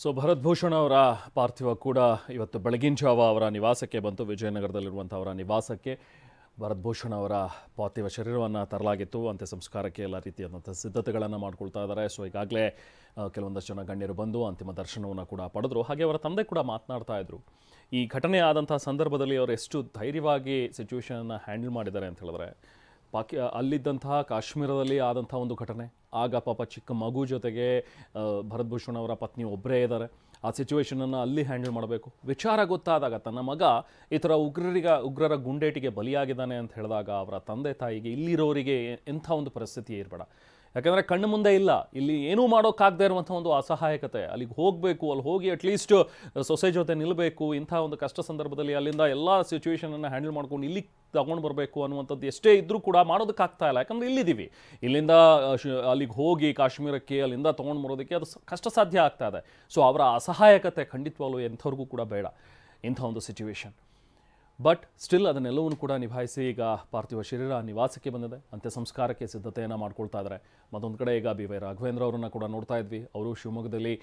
So Bharat Bhushan ಅವರ ಪಾರ್ಥಿವ ಕೂಡ ಇವತ್ತು ಬೆಳಗಿನ ಜಾವ ಅವರ ನಿವಾಸಕ್ಕೆ ಬಂತು. ವಿಜಯನಗರದಲ್ಲಿರುವಂಥ ಅವರ ನಿವಾಸಕ್ಕೆ ಭರತ್ ಭೂಷಣ್ ಅವರ ಪಾರ್ಥಿವ ಶರೀರವನ್ನು ತರಲಾಗಿತ್ತು. ಅಂತ್ಯ ಸಂಸ್ಕಾರಕ್ಕೆ ಎಲ್ಲ ರೀತಿಯಾದಂಥ ಸಿದ್ಧತೆಗಳನ್ನು ಮಾಡ್ಕೊಳ್ತಾ ಇದ್ದಾರೆ. ಸೊ ಈಗಾಗಲೇ ಕೆಲವೊಂದಷ್ಟು ಜನ ಗಣ್ಯರು ಬಂದು ಅಂತಿಮ ದರ್ಶನವನ್ನು ಕೂಡ ಪಡೆದರು. ಹಾಗೆ ಅವರ ತಂದೆ ಕೂಡ ಮಾತನಾಡ್ತಾ ಇದ್ರು. ಈ ಘಟನೆ ಆದಂಥ ಸಂದರ್ಭದಲ್ಲಿ ಅವರು ಎಷ್ಟು ಧೈರ್ಯವಾಗಿ ಸಿಚುವೇಶನನ್ನು ಹ್ಯಾಂಡಲ್ ಮಾಡಿದ್ದಾರೆ ಅಂತ ಹೇಳಿದ್ರೆ, ಅಲ್ಲಿದ್ದಂತಹ ಕಾಶ್ಮೀರದಲ್ಲಿ ಆದಂಥ ಒಂದು ಘಟನೆ, ಆಗ ಪಾಪ ಚಿಕ್ಕ ಮಗು ಜೊತೆಗೆ ಭರತ್ ಭೂಷಣ್ ಅವರ ಪತ್ನಿ ಒಬ್ಬರೇ ಇದ್ದಾರೆ. ಆ ಸಿಚುವೇಶನನ್ನು ಅಲ್ಲಿ ಹ್ಯಾಂಡಲ್ ಮಾಡಬೇಕು. ವಿಚಾರ ಗೊತ್ತಾದಾಗ ತನ್ನ ಮಗ ಈ ಥರ ಉಗ್ರರ ಗುಂಡೇಟಿಗೆ ಬಲಿಯಾಗಿದ್ದಾನೆ ಅಂತ ಹೇಳಿದಾಗ ಅವರ ತಂದೆ ತಾಯಿಗೆ, ಇಲ್ಲಿರೋರಿಗೆ ಎಂಥ ಒಂದು ಪರಿಸ್ಥಿತಿ ಇರಬೇಡ. ಯಾಕಂದರೆ ಕಣ್ಣು ಮುಂದೆ ಇಲ್ಲ, ಇಲ್ಲಿ ಏನೂ ಮಾಡೋಕ್ಕಾಗದೇ ಇರುವಂಥ ಒಂದು ಅಸಹಾಯಕತೆ. ಅಲ್ಲಿಗೆ ಹೋಗಬೇಕು, ಅಲ್ಲಿ ಹೋಗಿ ಅಟ್ಲೀಸ್ಟ್ ಸೊಸೆ ಜೊತೆ ನಿಲ್ಲಬೇಕು. ಇಂಥ ಒಂದು ಕಷ್ಟ ಸಂದರ್ಭದಲ್ಲಿ ಅಲ್ಲಿಂದ ಎಲ್ಲ ಸಿಚುವೇಶನನ್ನು ಹ್ಯಾಂಡಲ್ ಮಾಡ್ಕೊಂಡು ಇಲ್ಲಿಗೆ ತಗೊಂಡು ಬರಬೇಕು ಅನ್ನುವಂಥದ್ದು ಎಷ್ಟೇ ಇದ್ದರೂ ಕೂಡ ಮಾಡೋದಕ್ಕಾಗ್ತಾ ಇಲ್ಲ. ಯಾಕಂದರೆ ಇಲ್ಲಿದ್ದೀವಿ, ಇಲ್ಲಿಂದ ಅಲ್ಲಿಗೆ ಹೋಗಿ ಕಾಶ್ಮೀರಕ್ಕೆ ಅಲ್ಲಿಂದ ತೊಗೊಂಡು ಬರೋದಕ್ಕೆ ಅದು ಕಷ್ಟ ಸಾಧ್ಯ ಆಗ್ತಾ ಇದೆ. ಸೊ ಅವರ ಅಸಹಾಯಕತೆ ಖಂಡಿತವಾಗ್ಲೂ ಎಂಥವ್ರಿಗೂ ಕೂಡ ಬೇಡ ಇಂಥ ಒಂದು ಸಿಚುವೇಶನ್. ಬಟ್ ಸ್ಟಿಲ್ ಅದನ್ನೆಲ್ಲವನ್ನೂ ಕೂಡ ನಿಭಾಯಿಸಿ ಈಗ ಪಾರ್ಥಿವ ಶರೀರ ನಿವಾಸಕ್ಕೆ ಬಂದಿದೆ. ಅಂತ್ಯ ಸಂಸ್ಕಾರಕ್ಕೆ ಸಿದ್ಧತೆಯನ್ನು ಮಾಡ್ಕೊಳ್ತಾ ಇದ್ದಾರೆ. ಮತ್ತೊಂದು ಕಡೆ ಈಗ ಬಿ ವೈ ರಾಘವೇಂದ್ರ ಅವರನ್ನು ಕೂಡ ನೋಡ್ತಾ ಇದ್ವಿ. ಅವರು ಶಿವಮೊಗ್ಗದಲ್ಲಿ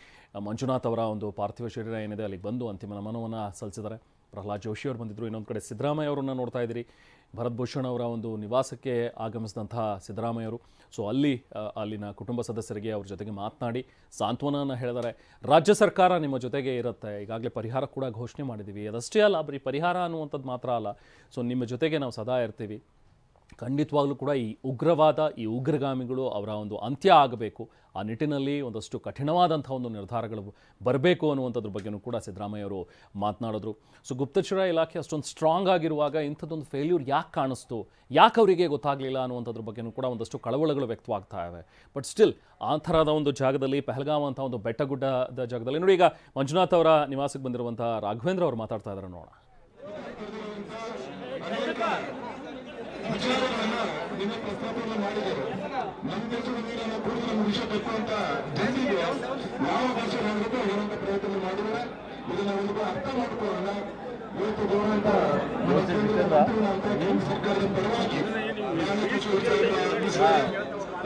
ಮಂಜುನಾಥ್ ಅವರ ಒಂದು ಪಾರ್ಥಿವ ಶರೀರ ಏನಿದೆ ಅಲ್ಲಿಗೆ ಬಂದು ಅಂತಿಮ ನಮನವನ್ನು ಸಲ್ಲಿಸಿದ್ದಾರೆ. ಪ್ರಹ್ಲಾದ್ ಜೋಶಿ ಅವರು ಬಂದಿದ್ದರು. ಇನ್ನೊಂದು ಕಡೆ ಸಿದ್ದರಾಮಯ್ಯ ಅವರನ್ನು ನೋಡ್ತಾ ಇದ್ದೀರಿ. ಭರತ್ ಭೂಷಣ್ ಅವರ ಒಂದು ನಿವಾಸಕ್ಕೆ ಆಗಮಿಸಿದಂತಹ ಸಿದ್ದರಾಮಯ್ಯವರು ಸೊ ಅಲ್ಲಿನ ಕುಟುಂಬ ಸದಸ್ಯರಿಗೆ ಅವ್ರ ಜೊತೆಗೆ ಮಾತನಾಡಿ ಸಾಂತ್ವನವನ್ನು ಹೇಳಿದ್ದಾರೆ. ರಾಜ್ಯ ಸರ್ಕಾರ ನಿಮ್ಮ ಜೊತೆಗೆ ಇರುತ್ತೆ, ಈಗಾಗಲೇ ಪರಿಹಾರ ಕೂಡ ಘೋಷಣೆ ಮಾಡಿದ್ದೀವಿ. ಅದಷ್ಟೇ ಅಲ್ಲ, ಬರೀ ಪರಿಹಾರ ಅನ್ನುವಂಥದ್ದು ಮಾತ್ರ ಅಲ್ಲ, ಸೊ ನಿಮ್ಮ ಜೊತೆಗೆ ನಾವು ಸದಾ ಇರ್ತೀವಿ. ಖಂಡಿತವಾಗ್ಲೂ ಕೂಡ ಈ ಉಗ್ರವಾದ, ಈ ಉಗ್ರಗಾಮಿಗಳು ಅವರ ಒಂದು ಅಂತ್ಯ ಆಗಬೇಕು. ಆ ನಿಟ್ಟಿನಲ್ಲಿ ಒಂದಷ್ಟು ಕಠಿಣವಾದಂಥ ಒಂದು ನಿರ್ಧಾರಗಳು ಬರಬೇಕು ಅನ್ನುವಂಥದ್ರ ಬಗ್ಗೆಯೂ ಕೂಡ ಸಿದ್ದರಾಮಯ್ಯವರು ಮಾತನಾಡಿದ್ರು. ಸೊ ಗುಪ್ತಚರ ಇಲಾಖೆ ಅಷ್ಟೊಂದು ಸ್ಟ್ರಾಂಗ್ ಆಗಿರುವಾಗ ಇಂಥದ್ದೊಂದು ಫೇಲ್ಯೂರ್ ಯಾಕೆ ಕಾಣಿಸ್ತು, ಯಾಕೆ ಅವರಿಗೆ ಗೊತ್ತಾಗಲಿಲ್ಲ ಅನ್ನುವಂಥದ್ರ ಬಗ್ಗೆಯೂ ಕೂಡ ಒಂದಷ್ಟು ಕಳವಳಗಳು ವ್ಯಕ್ತವಾಗ್ತಾ ಇವೆ. ಬಟ್ ಸ್ಟಿಲ್ ಆ ಥರದ ಒಂದು ಜಾಗದಲ್ಲಿ, ಪಹಲ್ಗಾಮ್ ಅಂತ ಒಂದು ಬೆಟ್ಟಗುಡ್ಡದ ಜಾಗದಲ್ಲಿ ನೋಡಿ, ಈಗ ಮಂಜುನಾಥ್ ಅವರ ನಿವಾಸಕ್ಕೆ ಬಂದಿರುವಂಥ ರಾಘವೇಂದ್ರ ಅವರು ಮಾತಾಡ್ತಾ ಇದ್ದಾರೆ. ನೋಡೋಣ. ವಿಚಾರಗಳನ್ನ ನಿನ್ನೆ ಪ್ರಸ್ತಾಪವನ್ನು ಮಾಡಿದರು. ನಮ್ಮ ದೇಶದಲ್ಲಿ ನಮ್ಮ ಕೂಡಲು ನಮ್ಮ ವಿಷಯ ಕಟ್ಟುವಂತ ಜನರಿಗೆ ಯಾವ ಭಾಷೆ ಮಾಡಬೇಕು ಹೇಳುವಂತ ಪ್ರಯತ್ನ ಮಾಡಿದರೆ ಇದನ್ನ ಒಂದು ಅರ್ಥ ಮಾಡಿಕೊಳ್ಳೋಣ. ಇವತ್ತು ಗೌರವಂತ ಸರ್ಕಾರದ ಪರವಾಗಿ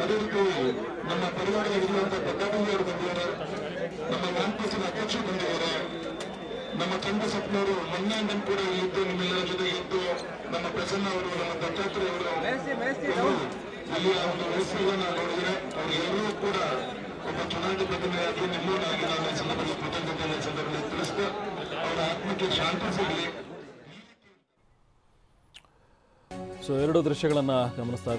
ಅದೇ ರೀತಿ ನಮ್ಮ ಪರಿವಾರದಲ್ಲಿರುವಂತ ಪದ್ದಾಪಲ್ಲಿ ಅವರು ಬಂದಿದ್ದಾರೆ, ನಮ್ಮ ಕಾನ್ಪುರಸಿನ ಅಧ್ಯಕ್ಷ ಬಂದಿದ್ದಾರೆ, ನಮ್ಮ ಚಂದ್ರ ಸಪ್ನವರು ಮನ್ಯಾಂಡನ್ ಕೂಡ ಇದ್ದು ನಿಮ್ಮೆಲ್ಲರ ಜೊತೆ ಇದ್ದು, ನಮ್ಮ ಪ್ರಸನ್ನ ಅವರು, ನಮ್ಮ ದತ್ತಾತ್ರೇಯ ಅವರು ಅಲ್ಲಿಯ ಒಂದು ವಯಸ್ಸನ್ನು ನೋಡಿದರೆ ಅವರಿಗೆಲ್ಲರೂ ಕೂಡ ಒಬ್ಬ ಚುನಾಯಿತ ಪ್ರತಿನಿಧಿಯಾಗಿ ನಿಮ್ಮೂರಾಗಿ ನಾವು ಈ ಸಂದರ್ಭದಲ್ಲಿ ಕೃತಜ್ಞತೆ ಸಂದರ್ಭದಲ್ಲಿ ತಿಳಿಸಿದ ಅವರ ಆತ್ಮಕ್ಕೆ ಶಾಂತಿ ಸಿಗಲಿ. ಸೊ ಎರಡು ದೃಶ್ಯಗಳನ್ನು ಗಮನಿಸ್ತಾ